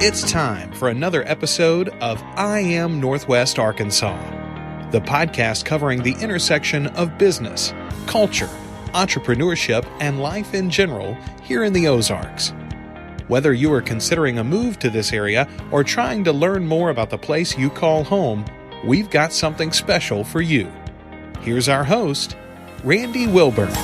It's time for another episode of I Am Northwest Arkansas, the podcast covering the intersection of business, culture, entrepreneurship, and life in general here in the Ozarks. Whether you are considering a move to this area or trying to learn more about the place you call home, we've got something special for you. Here's our host, Randy Wilburn.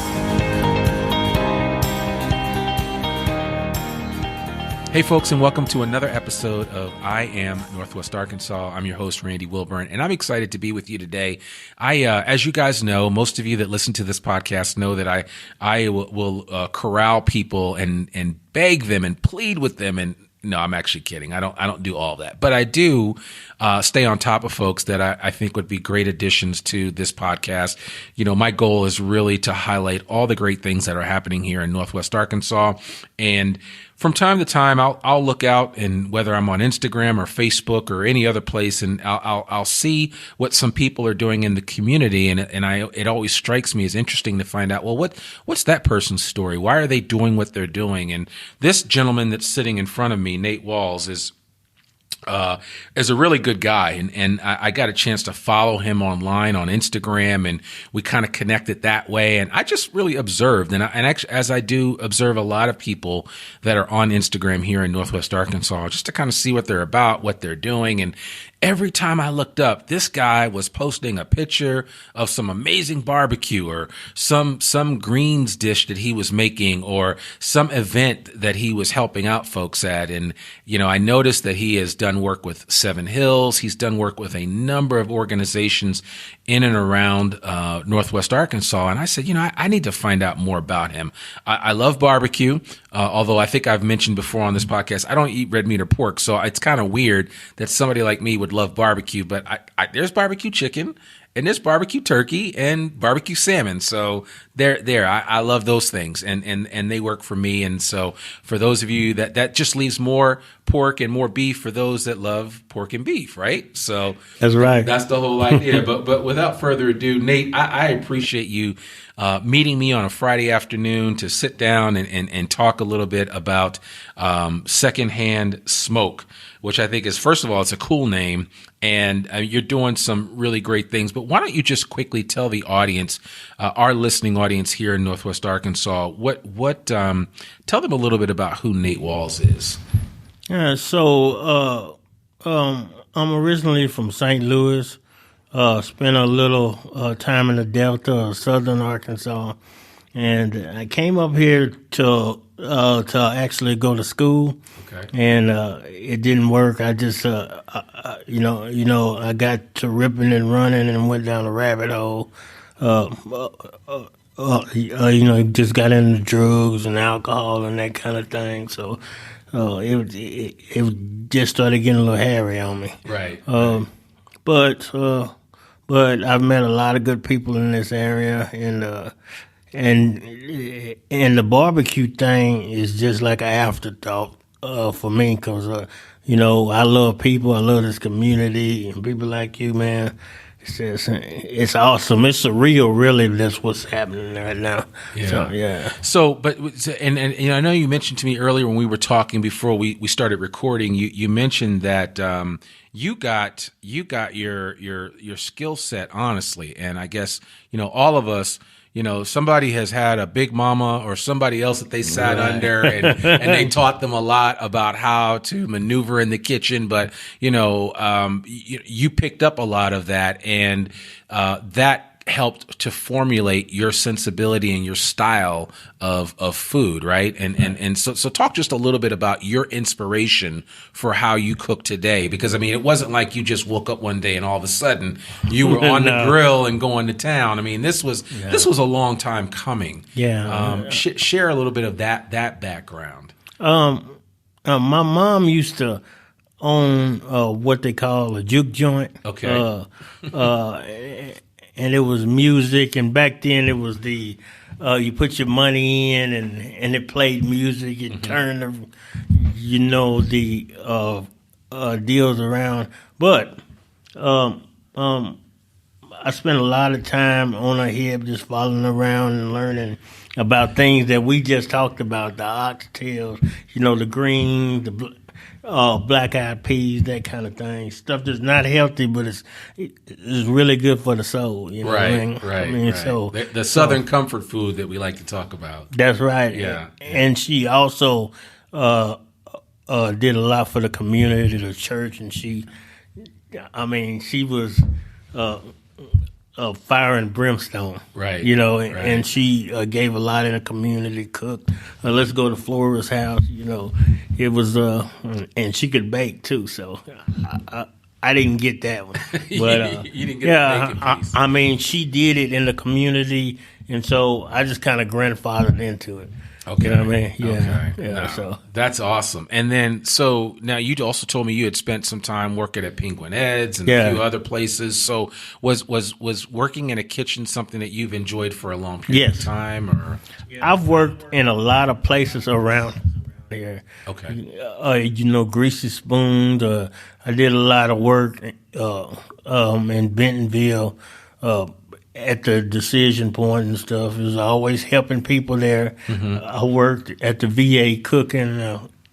Hey folks, and welcome to another episode of I Am Northwest Arkansas. I'm your host, Randy Wilburn, and I'm excited to be with you today. As you guys know, most of you that listen to this podcast know that I will corral people and beg them and plead with them. And no, I'm actually kidding. I don't do all that, but I do stay on top of folks that I think would be great additions to this podcast. You know, my goal is really to highlight all the great things that are happening here in Northwest Arkansas. And from time to time, I'll look out, and whether I'm on Instagram or Facebook or any other place, and I'll see what some people are doing in the community, and it always strikes me as interesting to find out, well, what's that person's story? Why are they doing what they're doing? And this gentleman that's sitting in front of me, Nate Walls, is a really good guy, and I got a chance to follow him online on Instagram, and we kind of connected that way. And I just really observed, and actually, as I do observe a lot of people that are on Instagram here in Northwest Arkansas, just to kind of see what they're about, what they're doing. And every time I looked up, this guy was posting a picture of some amazing barbecue or some greens dish that he was making or some event that he was helping out folks at. And, you know, I noticed that he has done work with Seven Hills. He's done work with a number of organizations in and around Northwest Arkansas. And I said, you know, I need to find out more about him. I love barbecue, although I think I've mentioned before on this podcast, I don't eat red meat or pork. So it's kind of weird that somebody like me would love barbecue, but there's barbecue chicken and there's barbecue turkey and barbecue salmon. So I love those things, and they work for me. And so for those of you that just leaves more pork and more beef for those that love pork and beef, right? So that's right. That's the whole idea. But without further ado, Nate, I appreciate you meeting me on a Friday afternoon to sit down and talk a little bit about Secondhand Smoke, which I think is, first of all, it's a cool name, and you're doing some really great things. But why don't you just quickly tell the audience, our listening audience here in Northwest Arkansas, tell them a little bit about who Nate Walls is. Yeah, so I'm originally from St. Louis. Spent a little time in the Delta of Southern Arkansas, and I came up here to actually go to school. Okay. And it didn't work. I just I got to ripping and running and went down a rabbit hole. Just got into drugs and alcohol and that kind of thing. So it just started getting a little hairy on me. Right. But I've met a lot of good people in this area, and the barbecue thing is just like an afterthought for me, because I love people, I love this community, and people like you, man. It's awesome. It's surreal, really. That's what's happening right now. Yeah. So, yeah. So, but I know you mentioned to me earlier when we were talking before we started recording. You mentioned that you got your skill set, honestly, and I guess all of us. Somebody has had a big mama or somebody else that they sat under, and they taught them a lot about how to maneuver in the kitchen. But, you picked up a lot of that, and that helped to formulate your sensibility and your style of food, right? And so talk just a little bit about your inspiration for how you cook today, because I mean, it wasn't like you just woke up one day and all of a sudden you were on the grill and going to town. I mean, this was a long time coming. Yeah. Share a little bit of that background. My mom used to own what they call a juke joint. Okay. And it was music, and back then it was the you put your money in, and it played music. It turned the deals around. But I spent a lot of time on her hip, just following around and learning about things that we just talked about, the oxtails, the green, black-eyed peas, that kind of thing. Stuff that's not healthy, but it's really good for the soul. You know what I mean? Right. I mean, right. so the Southern comfort food that we like to talk about. that's right. Yeah. And she also did a lot for the community, the church, and she was fire and brimstone. Right. You know, right. and she gave a lot in the community, cooked. Let's go to Flora's house, you know. It was, and she could bake too, so I didn't get that one. But, you didn't get the baking piece. I mean, she did it in the community, and so I just kind of grandfathered into it. Okay. You know what I mean? Yeah. Okay. Yeah. No, So that's awesome. And then, so now you also told me you had spent some time working at Penguin Ed's and a few other places. So was working in a kitchen something that you've enjoyed for a long period of time? Or I've worked in a lot of places around here. Okay. You know, Greasy Spoons. I did a lot of work in Bentonville. At the Decision Point and stuff, it was always helping people there. Mm-hmm. I worked at the VA cooking.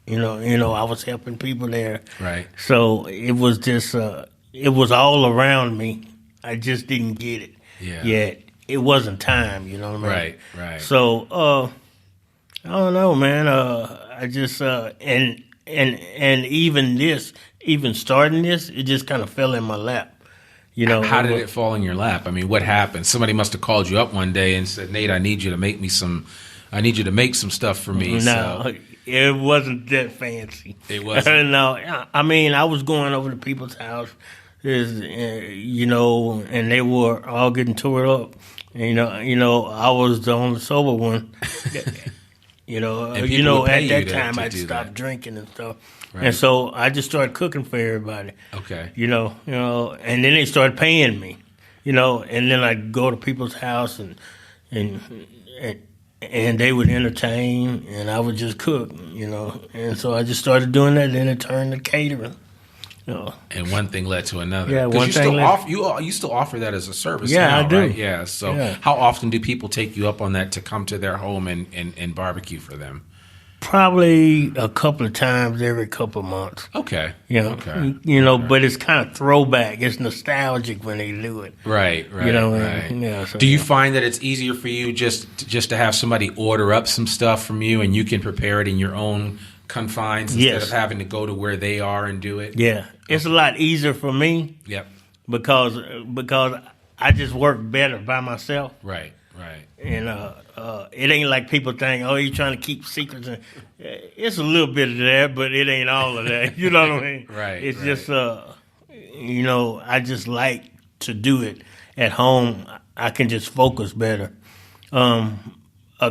You know, I was helping people there. Right. So it was just, it was all around me. I just didn't get it yet. It wasn't time. You know what I mean? Right. So I don't know, man. I just and even starting this, it just kind of fell in my lap. You know, how did it fall in your lap? I mean, what happened? Somebody must have called you up one day and said, "Nate, I need you to make some stuff for me." No, it wasn't that fancy. It wasn't. No, I mean, I was going over to people's house, you know, and they were all getting tore up. And, you know, I was the only sober one. You know, at that time I'd stopped drinking and stuff. Right. And so I just started cooking for everybody. Okay. You know, and then they started paying me. You know, and then I'd go to people's house and they would entertain and I would just cook. You know, and so I just started doing that. Then it turned to catering. You know. And one thing led to another. Yeah, one thing you still offer that as a service. Yeah, now, I do. Right? Yeah. So how often do people take you up on that to come to their home and barbecue for them? Probably a couple of times every couple of months. Okay. You know, okay. You know, but it's kind of throwback. It's nostalgic when they do it. Right. You know, right. Yeah, so, do you find that it's easier for you just to have somebody order up some stuff from you and you can prepare it in your own confines instead of having to go to where they are and do it? Yeah, it's a lot easier for me. Yep. Because I just work better by myself. Right. And it ain't like people think, oh, you're trying to keep secrets. It's a little bit of that, but it ain't all of that. You know what I mean? Right. It's just, you know, I just like to do it at home. I can just focus better. A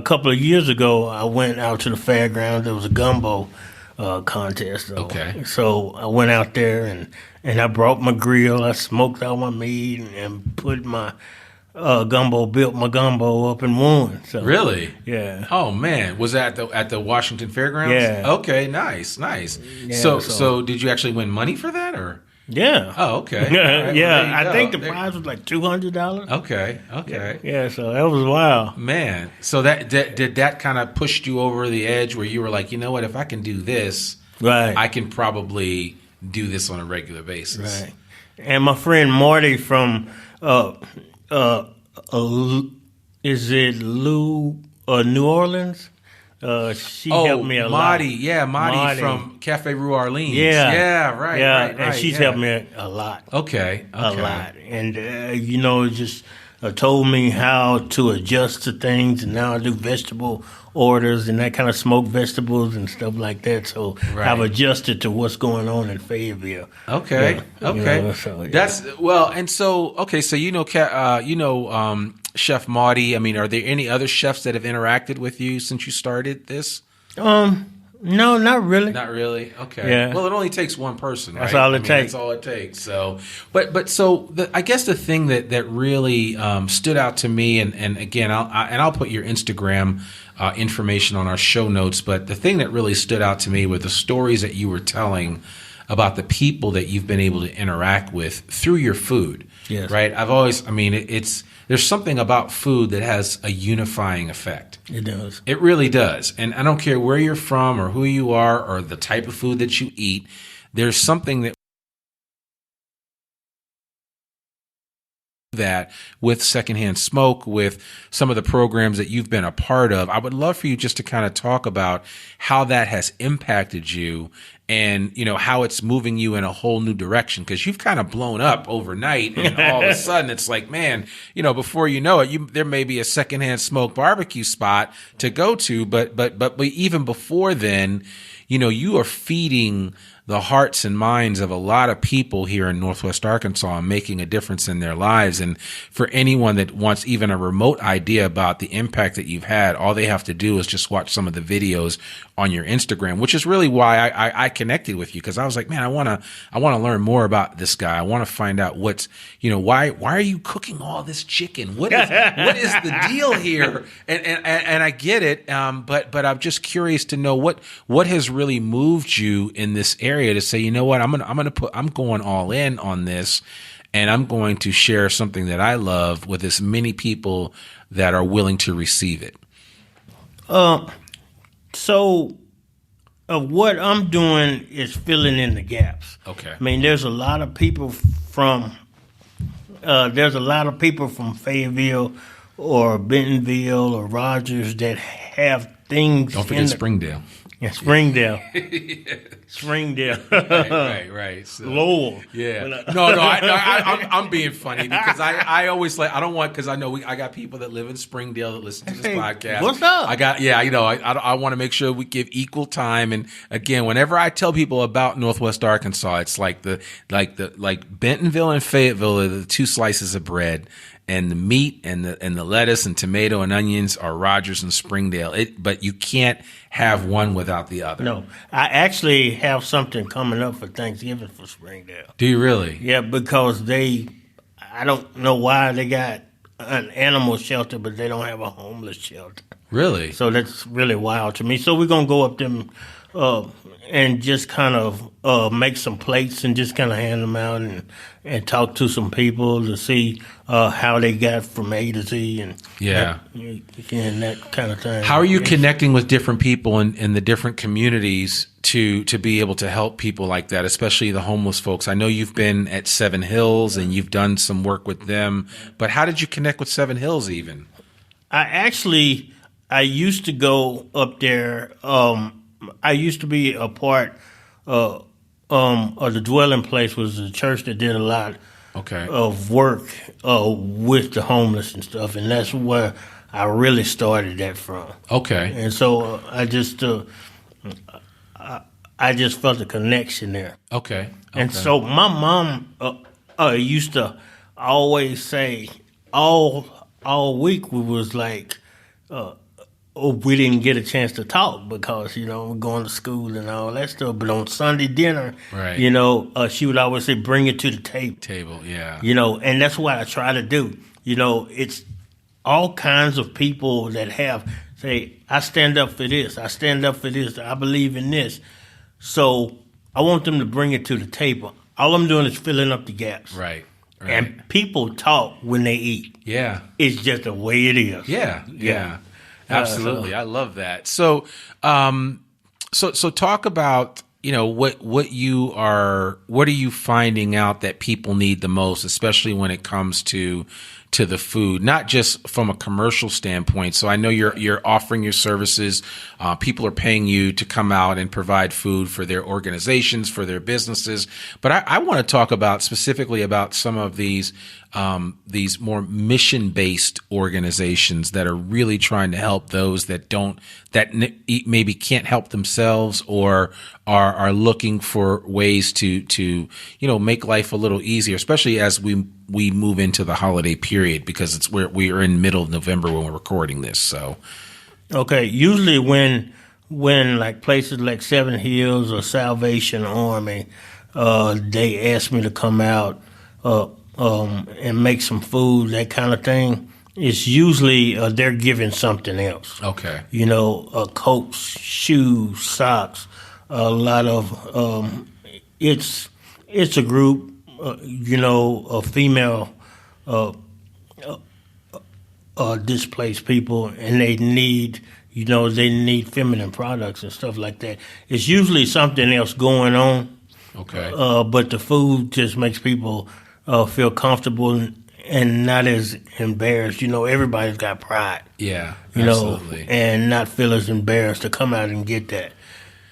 couple of years ago, I went out to the fairgrounds. There was a gumbo contest. Okay. So I went out there and I brought my grill. I smoked all my meat and put my built my gumbo up and won. So really? Yeah. Oh man, was that at the Washington Fairgrounds? Yeah. Okay, nice. Yeah, so did you actually win money for that or? Yeah. Oh, okay. Right, yeah, I think the prize was like $200. Okay. Yeah, so that was wild. Man, so did that kind of pushed you over the edge where you were like, you know what, if I can do this, right, I can probably do this on a regular basis. Right. And my friend Marty from is it New Orleans? She helped me a lot. Marty from Cafe Rue Orleans. Right. And she's helped me a lot. Okay. A lot. And, you know, just told me how to adjust to things. And now I do vegetable orders and that kind of smoked vegetables and stuff like that. So I've adjusted to what's going on in Fayetteville. Okay. You know, so, That's well, and so so Chef Marty. I mean, are there any other chefs that have interacted with you since you started this? No, not really. Not really. Okay. Yeah. Well, it only takes one person, right? That's all it takes. That's all it takes. So, I guess the thing that really stood out to me, and again, I'll put your Instagram information on our show notes. But the thing that really stood out to me were the stories that you were telling about the people that you've been able to interact with through your food. Yes. Right. There's something about food that has a unifying effect. It does. It really does. And I don't care where you're from or who you are or the type of food that you eat. There's something that with Secondhand Smoke, with some of the programs that you've been a part of, I would love for you just to kind of talk about how that has impacted you and, how it's moving you in a whole new direction, because you've kind of blown up overnight and all of a sudden it's like, man, before you know it, there may be a Secondhand Smoke barbecue spot to go to, but even before then, you are feeding the hearts and minds of a lot of people here in Northwest Arkansas and making a difference in their lives. And for anyone that wants even a remote idea about the impact that you've had, all they have to do is just watch some of the videos on your Instagram, which is really why I connected with you, because I was like, man, I want to learn more about this guy. I want to find out what's, why are you cooking all this chicken? What is the deal here? And I get it. But I'm just curious to know what has really moved you in this area to say, you know what, I'm going all in on this, and I'm going to share something that I love with as many people that are willing to receive it. So what I'm doing is filling in the gaps. Okay. I mean, there's a lot of people from Fayetteville or Bentonville or Rogers that have things. Don't forget Springdale. Yeah, Springdale. Yeah. Springdale. Right. So, Lowell. Yeah. I'm being funny because I always I don't want, because I know I got people that live in Springdale that listen to this podcast. What's up? I want to make sure we give equal time. And again, whenever I tell people about Northwest Arkansas, it's like Bentonville and Fayetteville are the two slices of bread. And the meat and the lettuce and tomato and onions are Rogers and Springdale. But you can't have one without the other. No, I actually have something coming up for Thanksgiving for Springdale. Do you really? Yeah, because I don't know why they got an animal shelter, but they don't have a homeless shelter. Really? So that's really wild to me. So we're going to go up them and just kind of make some plates and just kind of hand them out and talk to some people to see how they got from A to Z and that kind of thing. How are you connecting with different people in the different communities to be able to help people like that, especially the homeless folks? I know you've been at Seven Hills and you've done some work with them, but how did you connect with Seven Hills even? I used to go up there. I used to be a part of the dwelling place was a church that did a lot of work with the homeless and stuff, and that's where I really started that from. Okay. And so I just felt a connection there. Okay. And so my mom used to always say all week we was like, we didn't get a chance to talk because, we're going to school and all that stuff. But on Sunday dinner, she would always say, bring it to the table. Yeah. And that's what I try to do. It's all kinds of people that say, I stand up for this. I stand up for this. I believe in this. So I want them to bring it to the table. All I'm doing is filling up the gaps. Right. And people talk when they eat. Yeah. It's just the way it is. Yeah. Absolutely. I love that. So talk about, what are you finding out that people need the most, especially when it comes to the food, not just from a commercial standpoint. So I know you're offering your services. People are paying you to come out and provide food for their organizations, for their businesses. But I want to talk about specifically about some of these more mission-based organizations that are really trying to help those that maybe can't help themselves or are looking for ways to make life a little easier, especially as we move into the holiday period, because we are in middle of November when we're recording this. So, okay, usually when like places like Seven Hills or Salvation Army, they ask me to come out and make some food, that kind of thing. It's usually they're giving something else. Okay, coats, shoes, socks, a lot of it's a group, of female displaced people, and they need feminine products and stuff like that. It's usually something else going on. Okay. But the food just makes people feel comfortable and not as embarrassed. Everybody's got pride. Yeah, absolutely. And not feel as embarrassed to come out and get that.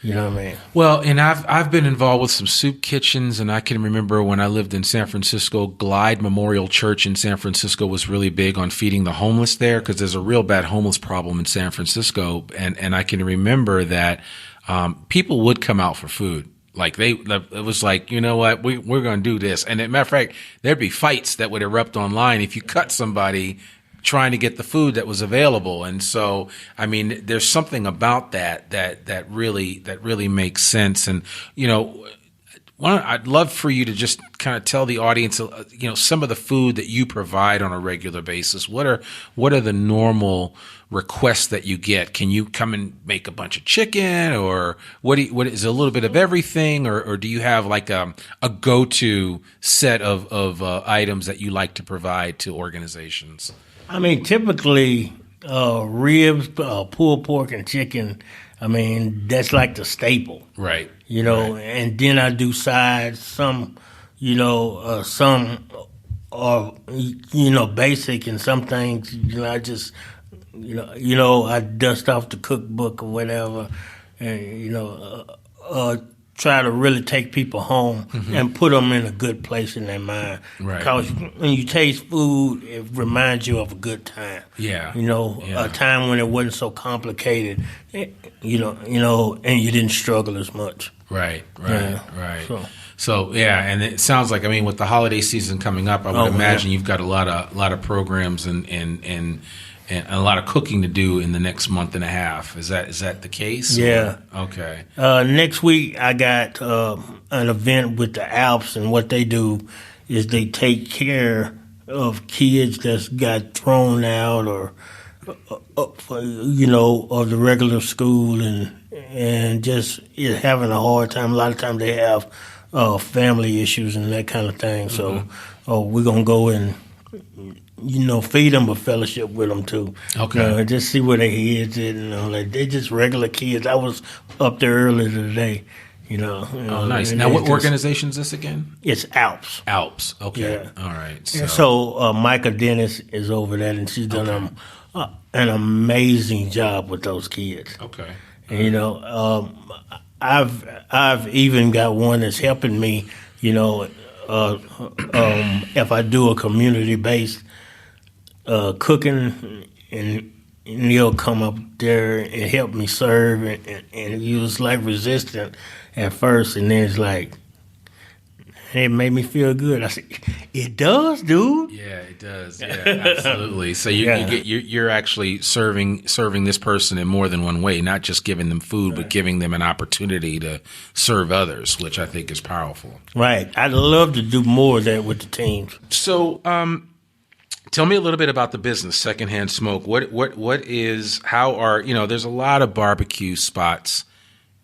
You know what I mean? Well, and I've been involved with some soup kitchens, and I can remember when I lived in San Francisco, Glide Memorial Church in San Francisco was really big on feeding the homeless there, because there's a real bad homeless problem in San Francisco. And I can remember that people would come out for food. Like it was like, you know what, we're going to do this. And as a matter of fact, there'd be fights that would erupt online if you cut somebody trying to get the food that was available. And so, I mean, there's something about that really makes sense. And, I'd love for you to just kind of tell the audience, some of the food that you provide on a regular basis. What are the normal requests that you get? Can you come and make a bunch of chicken, or what is it, a little bit of everything, or do you have like a go-to set of items that you like to provide to organizations? I mean, typically ribs, pulled pork, and chicken. I mean, that's like the staple. Right. Right. And then I do sides. Some are, basic, and some things, I just, I dust off the cookbook or whatever, and, try to really take people home and put them in a good place in their mind. Right. Because when you taste food, it reminds you of a good time. Yeah. A time when it wasn't so complicated, and you didn't struggle as much. Right. So and it sounds like, I mean, with the holiday season coming up, I would imagine you've got a lot of programs and a lot of cooking to do in the next month and a half. Is that the case? Yeah. Or? Okay. Next week I got an event with the Alps, and what they do is they take care of kids that's got thrown out or of the regular school and just having a hard time. A lot of times they have family issues and that kind of thing. So we're gonna go and feed them, but fellowship with them too. Okay. Just see where their heads at, like they're just regular kids. I was up there earlier today. Oh, nice. Now, what organization is this again? It's Alps. Alps. Okay. Yeah. All right. So Micah Dennis is over there, and she's done an amazing job with those kids. Okay. And, I've even got one that's helping me. If I do a community-based cooking, and he'll come up there and help me serve, and he was like resistant at first, and then it's like, it made me feel good. I said, "It does, dude." Yeah, it does. Yeah, absolutely. So you're actually serving this person in more than one way, not just giving them food, but giving them an opportunity to serve others, which I think is powerful. Right. I'd love to do more of that with the teams. So, tell me a little bit about the business, Secondhand Smoke. There's a lot of barbecue spots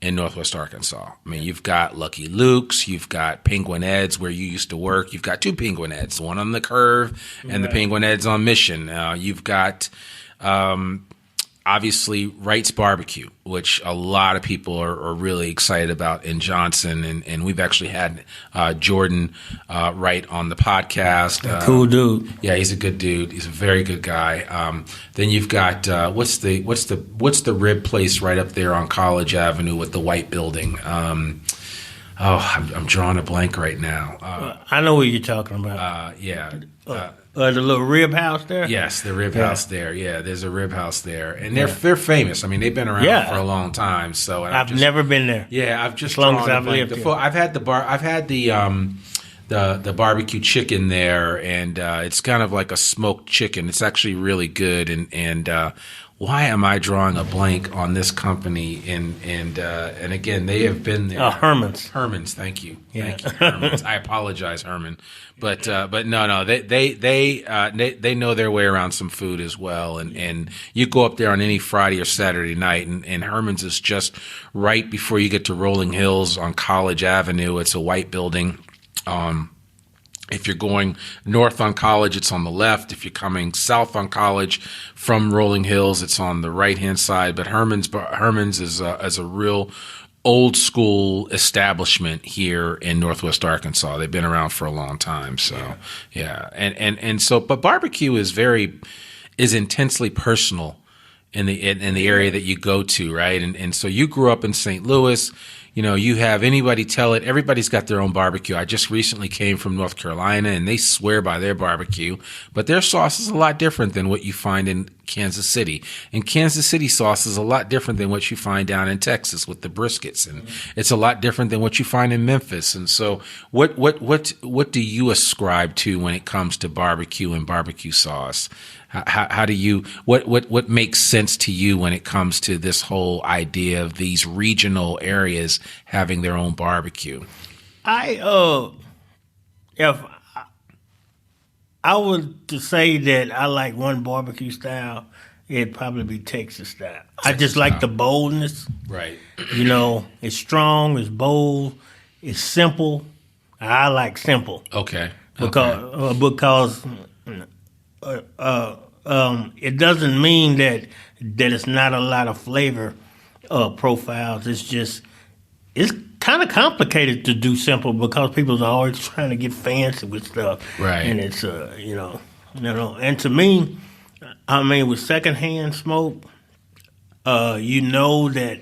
in Northwest Arkansas. I mean, you've got Lucky Luke's, you've got Penguin Ed's where you used to work. You've got two Penguin Ed's, one on the Curve and the Penguin Ed's on Mission. You've got, obviously, Wright's Barbecue, which a lot of people are really excited about in Johnson. And we've actually had Jordan Wright on the podcast. Cool dude. Yeah, he's a good dude. He's a very good guy. Then you've got what's the rib place right up there on College Avenue with the white building? I'm drawing a blank right now. I know what you're talking about. The little rib house there? Yes, the rib house there. Yeah, there's a rib house there. And they're famous. I mean, they've been around for a long time. So I've never been there. Yeah, I've just as long as I've lived here. I've had the barbecue chicken there, and it's kind of like a smoked chicken. It's actually really good. And why am I drawing a blank on this company? And again, they have been there. Herman's. Herman's, thank you. Yeah. Thank you, Herman's. I apologize, Herman. But no, they know their way around some food as well. And you go up there on any Friday or Saturday night, and Herman's is just right before you get to Rolling Hills on College Avenue. It's a white building. If you're going north on College, it's on the left. If you're coming south on College from Rolling Hills, it's on the right-hand side. But Herman's is a real old school establishment here in Northwest Arkansas. They've been around for a long time. So yeah. And so, but barbecue is intensely personal in the area that you go to, right? And so you grew up in St. Louis. You know, you have anybody tell it, everybody's got their own barbecue. I just recently came from North Carolina, and they swear by their barbecue, but their sauce is a lot different than what you find in Kansas City. And Kansas City sauce is a lot different than what you find down in Texas with the briskets, and it's a lot different than what you find in Memphis. And so what do you ascribe to when it comes to barbecue and barbecue sauce? How do you what makes sense to you when it comes to this whole idea of these regional areas having their own barbecue? If I was to say that I like one barbecue style, it'd probably be Texas style. I just like the boldness. Right. You know, it's strong, it's bold, it's simple. I like simple. Okay. Because it doesn't mean that it's not a lot of flavor profiles. It's kind of complicated to do simple because people are always trying to get fancy with stuff. Right. And it's And to me, I mean, with Secondhand Smoke, you know that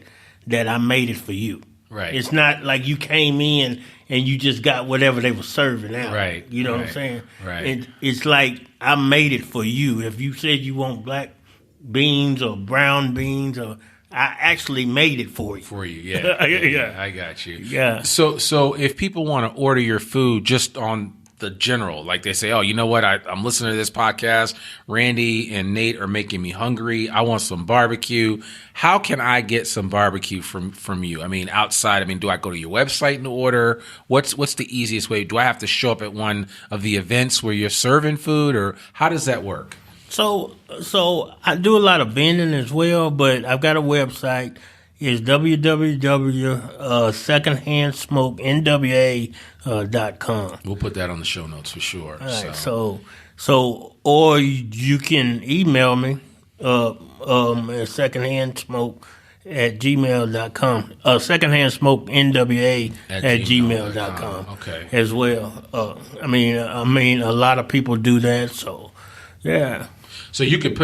I made it for you. Right. It's not like you came in and you just got whatever they were serving out. Right. You know what I'm saying? Right. It's like I made it for you. If you said you want black beans or brown beans, or I actually made it for you. For you, yeah. Yeah. I got you. Yeah. So if people want to order your food just on the general, like they say, oh, you know what? I'm listening to this podcast. Randy and Nate are making me hungry. I want some barbecue. How can I get some barbecue from you? I mean, do I go to your website and order? What's the easiest way? Do I have to show up at one of the events where you're serving food, or how does that work? So I do a lot of vending as well, but I've got a website. It's www.secondhandsmokenwa.com. We'll put that on the show notes for sure. All right, so or you can email me at secondhandsmoke@gmail.com. Secondhandsmokenwa@gmail.com. Okay. As well. I mean, a lot of people do that. So, yeah. So you could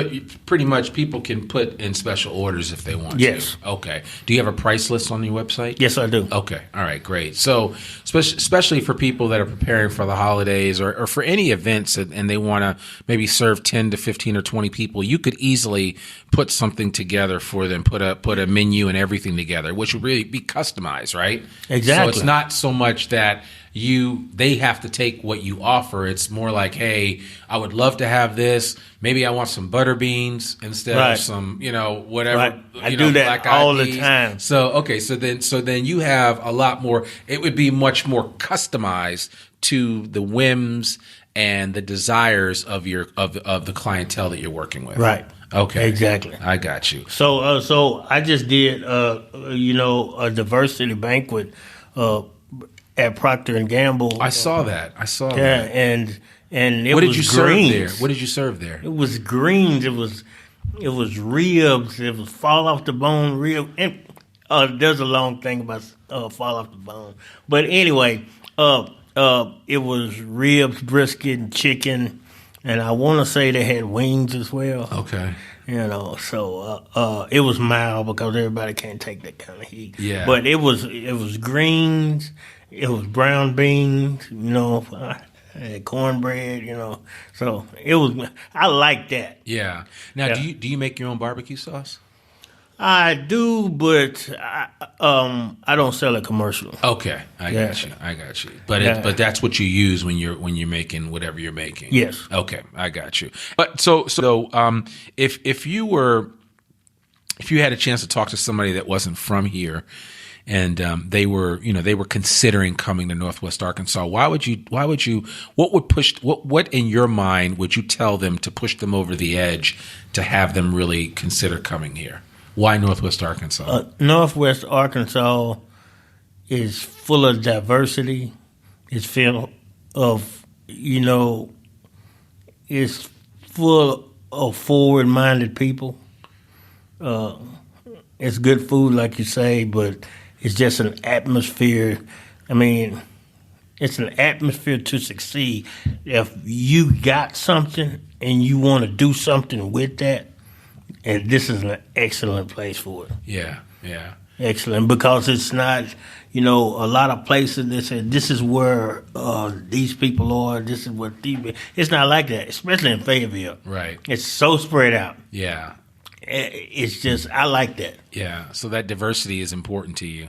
people can put in special orders if they want to. Yes. Okay. Do you have a price list on your website? Yes, I do. Okay. All right, great. So especially for people that are preparing for the holidays or for any events and they want to maybe serve 10 to 15 or 20 people, you could easily put something together for them, put a menu and everything together, which would really be customized, right? Exactly. So it's not so much that they have to take what you offer. It's more like, hey, I would love to have this. Maybe I want some butter beans instead of some, whatever. Right. I do that all the time. So, okay. So then you have a lot more, it would be much more customized to the whims and the desires of the clientele that you're working with. Right. Okay. Exactly. I got you. So I just did, a diversity banquet, at Procter and Gamble. I saw that. Yeah, and it what was did you greens. serve there? What did you serve there? It was greens. It was ribs. It was fall off the bone rib. And, there's a long thing about fall off the bone, but anyway, it was ribs, brisket, and chicken, and I want to say they had wings as well. Okay. So it was mild because everybody can't take that kind of heat. Yeah. But it was greens. It was brown beans, cornbread, So it was. I like that. Yeah. Now, Yeah. do you make your own barbecue sauce? I do, but I don't sell it commercially. Okay, I got you. But that's what you use when you're making whatever you're making. Yes. Okay, I got you. But so if you were if you had a chance to talk to somebody that wasn't from here, and they were considering coming to Northwest Arkansas, what in your mind would you tell them to push them over the edge to have them really consider coming here? Why Northwest Arkansas? Northwest Arkansas is full of diversity. It's full of, it's full of forward-minded people. It's good food, like you say, but it's just an atmosphere. I mean, it's an atmosphere to succeed. If you got something and you want to do something with that, and this is an excellent place for it. Yeah. Excellent, because it's not, a lot of places that say this is where these people are, this is what these. It's not like that, especially in Fayetteville. Right. It's so spread out. Yeah. It's just, I like that. Yeah. So that diversity is important to you.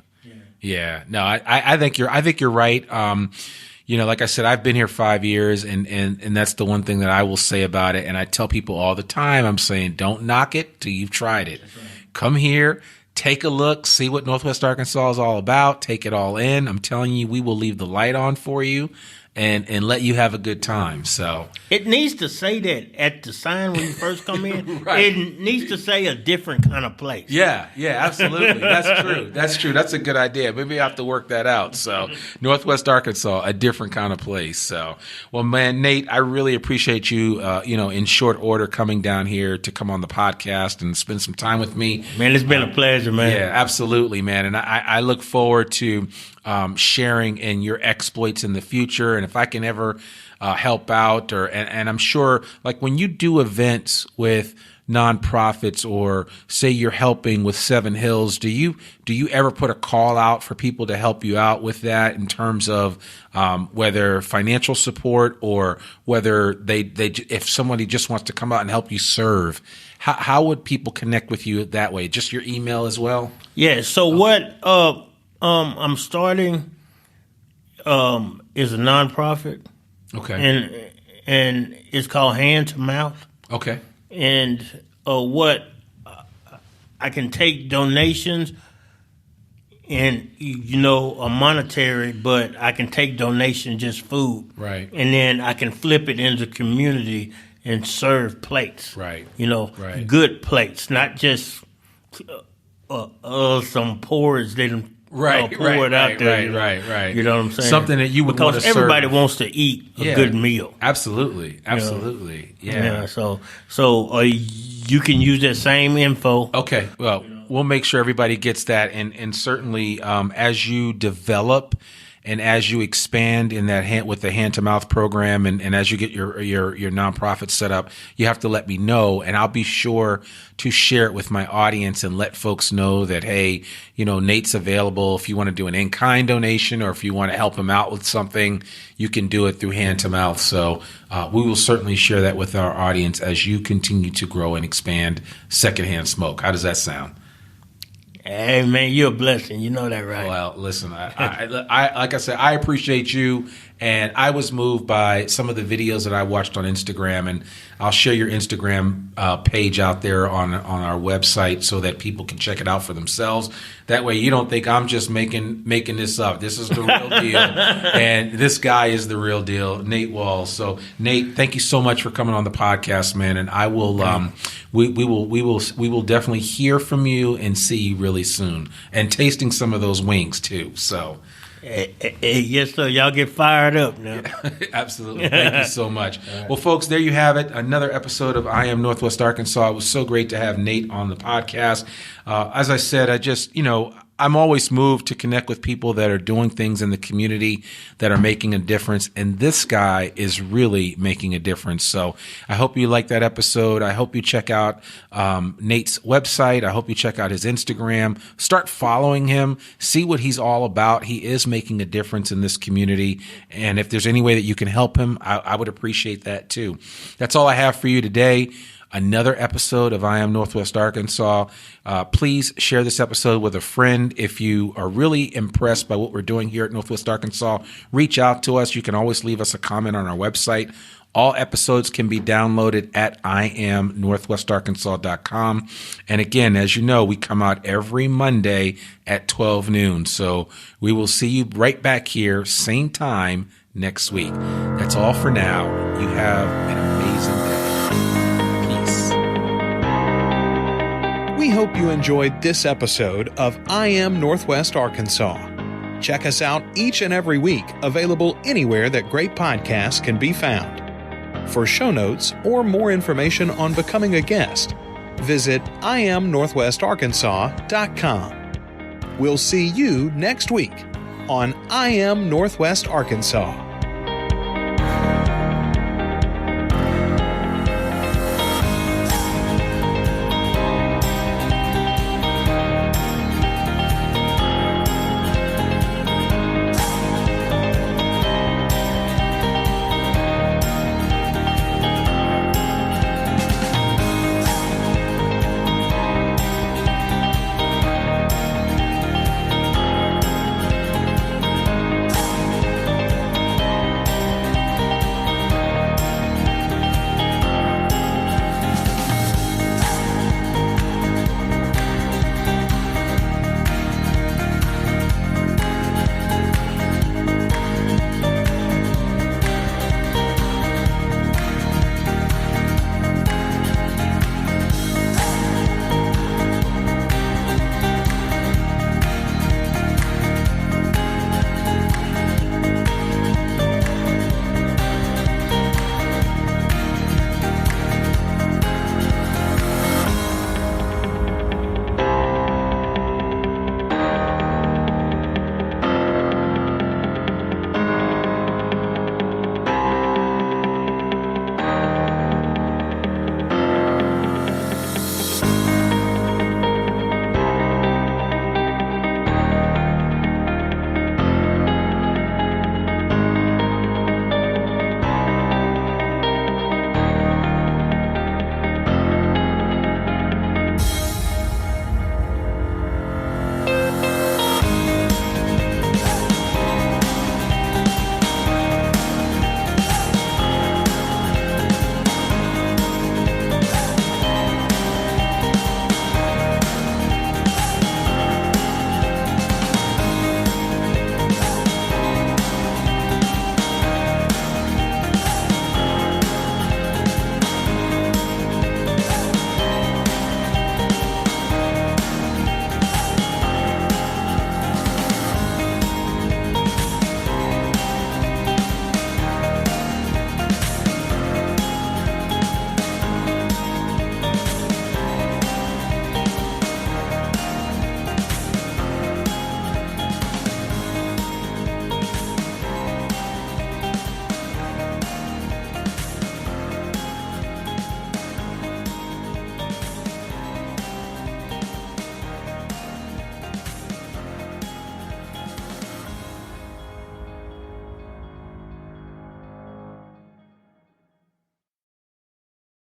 Yeah. No, I think you're right. Like I said, I've been here 5 years, and that's the one thing that I will say about it. And I tell people all the time, I'm saying, don't knock it till you've tried it. Right. Come here, take a look, see what Northwest Arkansas is all about, take it all in. I'm telling you, we will leave the light on for you and let you have a good time. So it needs to say that at the sign when you first come in. Right. It needs to say a different kind of place. Yeah, absolutely. That's true. That's a good idea. Maybe I have to work that out. So Northwest Arkansas, a different kind of place. So, well, man, Nate, I really appreciate you, in short order coming down here to come on the podcast and spend some time with me. Man, it's been a pleasure, man. Yeah, absolutely, man. And I look forward to sharing in your exploits in the future. And if I can ever help out, and I'm sure, like when you do events with nonprofits, or say you're helping with Seven Hills, do you ever put a call out for people to help you out with that in terms of whether financial support or whether if somebody just wants to come out and help you serve? How would people connect with you that way? Just your email as well? Yeah. So what I'm starting is a nonprofit. Okay. And it's called Hand to Mouth. Okay. And what I can take donations and a monetary, but I can take donations just food. Right. And then I can flip it into community and serve plates. Right. Right. Good plates, not just some porridge they done pour it out there. Right. You know what I'm saying? Something that you would want to serve. Because everybody wants to eat a good meal. Absolutely. Yeah. So you can use that same info. Okay. Well, we'll make sure everybody gets that, and certainly as you develop and as you expand in that with the hand to mouth program, and as you get your nonprofit set up, you have to let me know, and I'll be sure to share it with my audience and let folks know that, hey, Nate's available. If you want to do an in-kind donation, or if you want to help him out with something, you can do it through hand to mouth. So we will certainly share that with our audience as you continue to grow and expand Secondhand Smoke. How does that sound? Hey, man, you're a blessing. You know that, right? Well, listen, I like I said, I appreciate you, and I was moved by some of the videos that I watched on Instagram, and I'll share your Instagram page out there on our website so that people can check it out for themselves. That way you don't think I'm just making this up. This is the real deal, and this guy is the real deal, Nate Walls. So, Nate, thank you so much for coming on the podcast, man, and I will we will definitely hear from you and see you really soon, and tasting some of those wings too. So. Yes, sir. Y'all get fired up now. Absolutely. Thank you so much. Right. Well, folks, there you have it. Another episode of I Am Northwest Arkansas. It was so great to have Nate on the podcast. As I said, I'm always moved to connect with people that are doing things in the community that are making a difference. And this guy is really making a difference. So I hope you like that episode. I hope you check out Nate's website. I hope you check out his Instagram. Start following him. See what he's all about. He is making a difference in this community. And if there's any way that you can help him, I would appreciate that too. That's all I have for you today. another episode of I Am Northwest Arkansas. Please share this episode with a friend. If you are really impressed by what we're doing here at Northwest Arkansas, reach out to us. You can always leave us a comment on our website. All episodes can be downloaded at iamnorthwestarkansas.com. And again, as you know, we come out every Monday at 12 noon. So we will see you right back here, same time next week. That's all for now. You have an amazing day. Peace. We hope you enjoyed this episode of I Am Northwest Arkansas. Check us out each and every week, available anywhere that great podcasts can be found. For show notes or more information on becoming a guest, visit iamnorthwestarkansas.com. We'll see you next week on I Am Northwest Arkansas.